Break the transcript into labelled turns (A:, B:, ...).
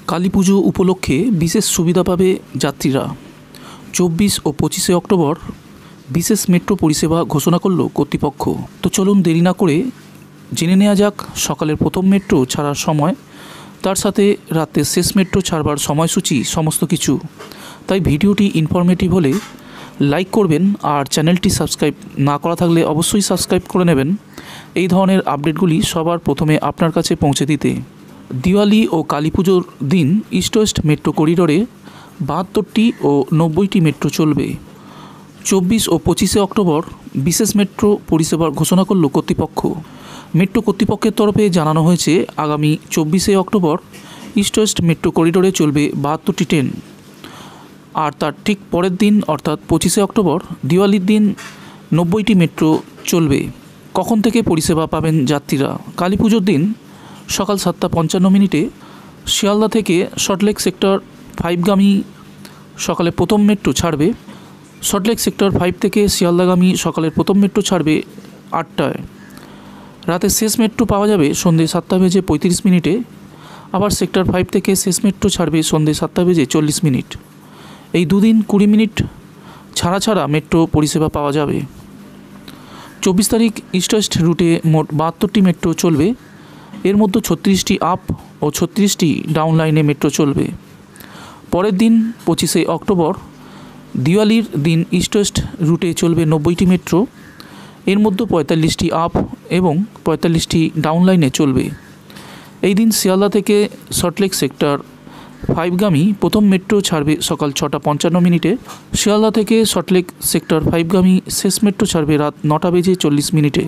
A: কালী পুজো উপলক্ষে বিশেষ সুবিধা পাবে যাত্রীরা। 24 ও 25 অক্টোবর বিশেষ মেট্রো পরিষেবা ঘোষণা করল কর্তৃপক্ষ। তো চলুন দেরি না করে জেনে নেওয়া যাক সকালের প্রথম মেট্রো ছাড়ার সময়, তার সাথে রাতের শেষ মেট্রো ছাড়বার সময়সূচি, সমস্ত কিছু। তাই ভিডিওটি ইনফরমেটিভ হলে লাইক করবেন, আর চ্যানেলটি সাবস্ক্রাইব না করা থাকলে অবশ্যই সাবস্ক্রাইব করে নেবেন এই ধরনের আপডেটগুলি সবার প্রথমে আপনার কাছে পৌঁছে দিতে। দিওয়ালি ও কালী পুজোর দিন ইস্ট ওয়েস্ট মেট্রো করিডোরে 72টি ও 90টি মেট্রো চলবে। 24 ও 25 অক্টোবর বিশেষ মেট্রো পরিষেবার ঘোষণা করল কর্তৃপক্ষ। মেট্রো কর্তৃপক্ষের তরফে জানানো হয়েছে, আগামী 24 অক্টোবর ইস্ট ওয়েস্ট মেট্রো করিডোরে চলবে 72টি ট্রেন, আর তার ঠিক পরের দিন অর্থাৎ 25 অক্টোবর দিওয়ালির দিন 90টি মেট্রো চলবে। কখন থেকে পরিষেবা পাবেন যাত্রীরা? কালী পুজোর দিন সকাল 7:55 শিয়ালদা থেকে সল্টলেক সেক্টর 5গামী সকালে প্রথম মেট্রো ছাড়বে। সল্টলেক সেক্টর 5 থেকে শিয়ালদাগামী সকালের প্রথম মেট্রো ছাড়বে 8টায়। রাতে শেষ মেট্রো পাওয়া যাবে সন্ধ্যে 7:35। আবার সেক্টর 5 থেকে শেষ মেট্রো ছাড়বে সন্ধ্যে 7:40। এই দুদিন 20 মিনিট ছাড়া ছাড়া মেট্রো পরিষেবা পাওয়া যাবে। 24 তারিখ ইস্ট ওয়েস্ট রুটে মোট 72টি মেট্রো চলবে। এর মধ্যে 36টি আপ ও 36টি ডাউন লাইনে মেট্রো চলবে। পরের দিন 25 অক্টোবর দিওয়ালির দিন ইস্ট ওয়েস্ট রুটে চলবে 90টি মেট্রো। এর মধ্যে 45টি আপ এবং 45টি ডাউন লাইনে চলবে। এই দিন শিয়ালদা থেকে সল্টলেক সেক্টর 5গামী প্রথম মেট্রো ছাড়বে সকাল 6:55। শিয়ালদা থেকে সল্টলেক সেক্টর 5গামী শেষ মেট্রো ছাড়বে রাত 9:40।